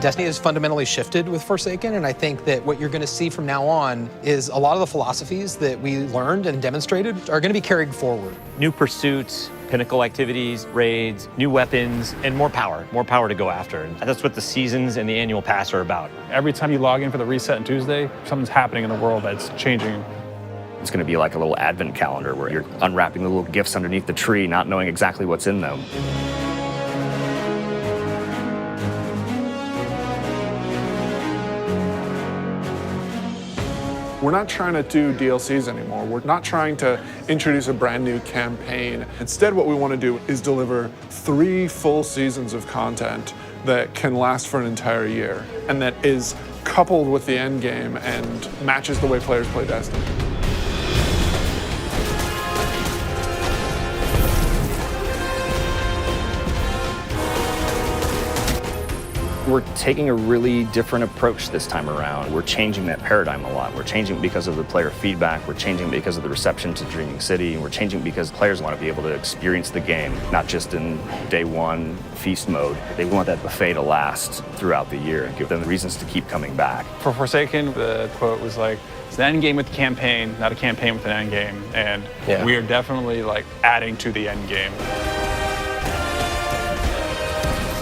Destiny has fundamentally shifted with Forsaken, and I think that what you're going to see from now on is a lot of the philosophies that we learned and demonstrated are going to be carried forward. New pursuits, pinnacle activities, raids, new weapons, and more power to go after. And that's what the seasons and the annual pass are about. Every time you log in for the reset on Tuesday, something's happening in the world that's changing. It's going to be like a little advent calendar where you're unwrapping the little gifts underneath the tree, not knowing exactly what's in them. We're not trying to do DLCs anymore. We're not trying to introduce a brand new campaign. Instead, what we want to do is deliver 3 full seasons of content that can last for an entire year and that is coupled with the end game and matches the way players play Destiny. We're taking a really different approach this time around. We're changing that paradigm a lot. We're changing because of the player feedback. We're changing because of the reception to Dreaming City. And we're changing because players want to be able to experience the game, not just in day one feast mode. They want that buffet to last throughout the year and give them the reasons to keep coming back. For Forsaken, the quote was like, it's an end game with a campaign, not a campaign with an end game. And we are definitely like adding to the end game.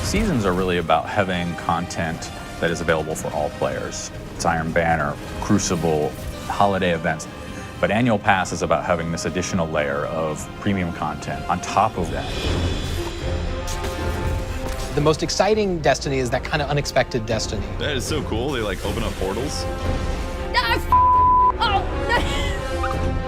Seasons are really about having content that is available for all players. It's Iron Banner, Crucible, holiday events. But Annual Pass is about having this additional layer of premium content on top of that. The most exciting Destiny is that kind of unexpected Destiny. That is so cool. They like open up portals.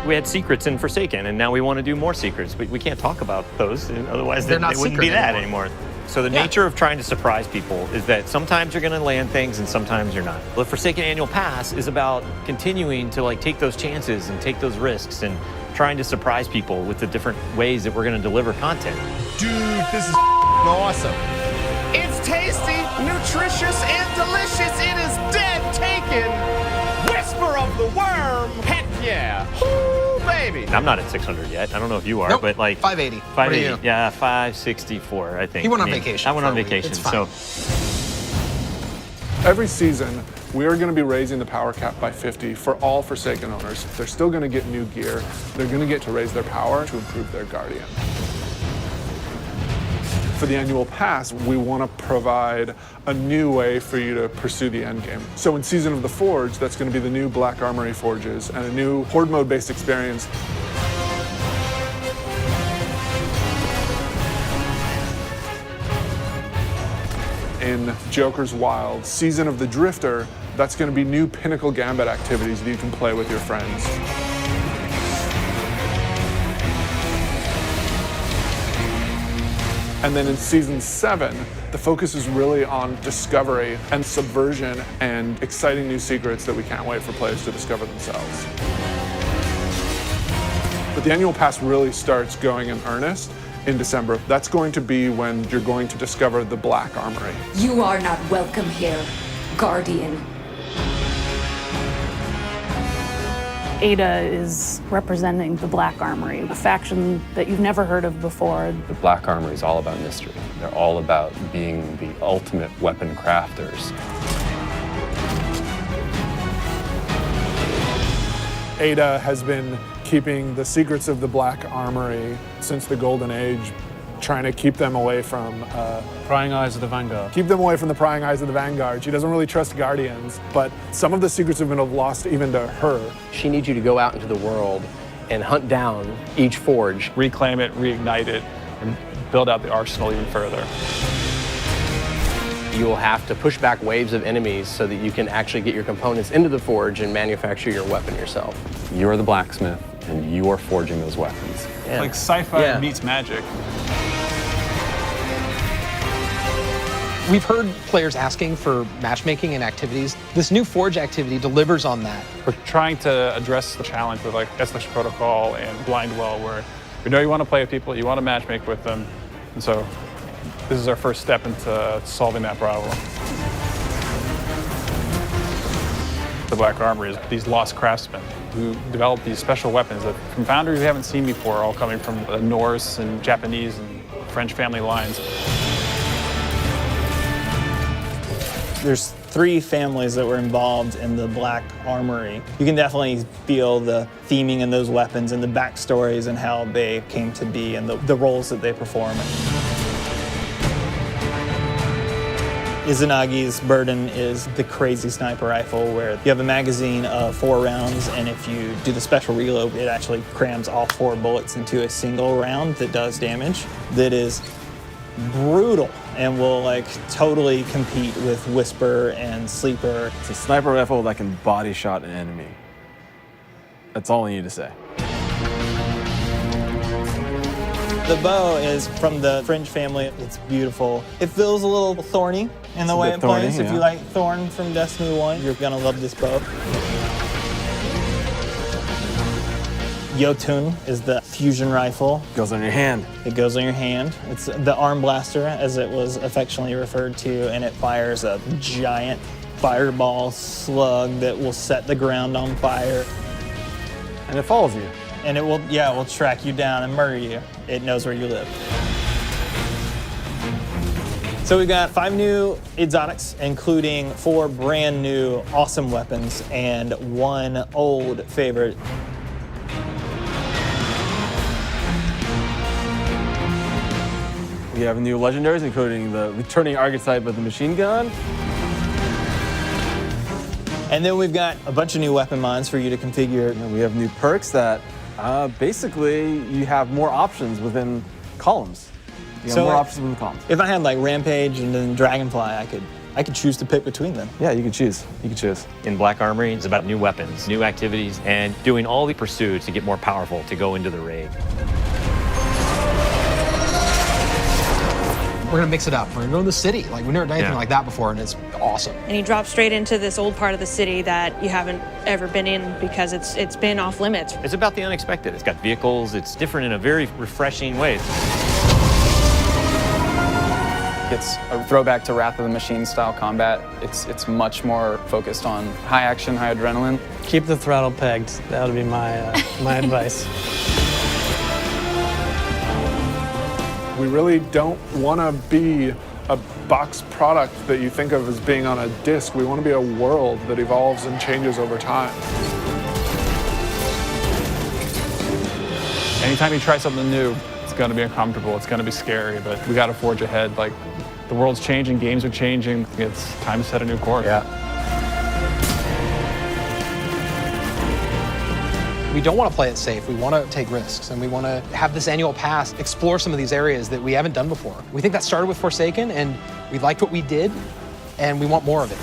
We had secrets in Forsaken, and now we want to do more secrets. But we can't talk about those, otherwise They're not it wouldn't be that anymore. So the nature of trying to surprise people is that sometimes you're going to land things and sometimes you're not. The Forsaken Annual Pass is about continuing to like take those chances and take those risks and trying to surprise people with the different ways that we're going to deliver content. Dude, this is awesome. It's tasty, nutritious, and delicious. It is dead taken. Whisper of the worm. Heck yeah. Woo, baby. I'm not at 600 yet. I don't know if you are, but like 580. 580. Yeah, 564, I think. He went on vacation. I went on vacation, so. Every season, we are going to be raising the power cap by 50 for all Forsaken owners. They're still going to get new gear. They're going to get to raise their power to improve their Guardian. For the Annual Pass, we want to provide a new way for you to pursue the end game. So in Season of the Forge, that's going to be the new Black Armory forges and a new Horde mode-based experience. In Joker's Wild, Season of the Drifter, that's going to be new Pinnacle Gambit activities that you can play with your friends. And then in Season 7, the focus is really on discovery and subversion and exciting new secrets that we can't wait for players to discover themselves. But the Annual Pass really starts going in earnest in December. That's going to be when you're going to discover the Black Armory. You are not welcome here, Guardian. Ada is representing the Black Armory, a faction that you've never heard of before. The Black Armory is all about mystery. They're all about being the ultimate weapon crafters. Ada has been keeping the secrets of the Black Armory since the Golden Age, trying to keep them away from prying eyes of the Vanguard. Keep them away from the prying eyes of the Vanguard. She doesn't really trust Guardians, but some of the secrets have been lost even to her. She needs you to go out into the world and hunt down each forge. Reclaim it, reignite it, and build out the arsenal even further. You will have to push back waves of enemies so that you can actually get your components into the forge and manufacture your weapon yourself. You're the blacksmith, and you are forging those weapons. Yeah. Like sci-fi meets magic. We've heard players asking for matchmaking and activities. This new Forge activity delivers on that. We're trying to address the challenge with like Escalation Protocol and Blindwell, where we know you want to play with people, you want to matchmake with them, and so this is our first step into solving that problem. The Black Armory is these lost craftsmen who develop these special weapons that from founders we haven't seen before, all coming from the Norse and Japanese and French family lines. There's 3 families that were involved in the Black Armory. You can definitely feel the theming in those weapons and the backstories and how they came to be and the roles that they perform. Izanagi's burden is the crazy sniper rifle where you have a magazine of 4 rounds, and if you do the special reload, it actually crams all 4 bullets into a single round that does damage. That is brutal and will like totally compete with Whisper and Sleeper. It's a sniper rifle that can body shot an enemy. That's all I need to say. The bow is from the Frente family. It's beautiful. It feels a little thorny in the way it plays. If you like Thorn from Destiny 1, you're gonna love this bow. Jotun is the fusion rifle. Goes on your hand. It goes on your hand. It's the arm blaster, as it was affectionately referred to, and it fires a giant fireball slug that will set the ground on fire. And it follows you. And it will track you down and murder you. It knows where you live. So we've got 5 new exotics, including 4 brand new awesome weapons and 1 old favorite. We have new legendaries, including the returning archetype of the machine gun. And then we've got a bunch of new weapon mods for you to configure. And we have new perks that basically you have more options within columns. You have more options within columns. If I had like Rampage and then Dragonfly, I could choose to pick between them. Yeah, you can choose. You can choose. In Black Armory, it's about new weapons, new activities, and doing all the pursuits to get more powerful to go into the raid. We're gonna mix it up. We're gonna go in the city. Like, we've never done anything like that before, and it's awesome. And you drop straight into this old part of the city that you haven't ever been in because it's been off limits. It's about the unexpected. It's got vehicles. It's different in a very refreshing way. It's a throwback to Wrath of the Machine style combat. It's much more focused on high action, high adrenaline. Keep the throttle pegged. That would be my my advice. We really don't want to be a box product that you think of as being on a disc. We want to be a world that evolves and changes over time. Anytime you try something new, it's going to be uncomfortable, it's going to be scary, but we got to forge ahead. Like, the world's changing, games are changing, it's time to set a new course. Yeah. We don't want to play it safe. We want to take risks, and we want to have this annual pass explore some of these areas that we haven't done before. We think that started with Forsaken, and we liked what we did, and we want more of it.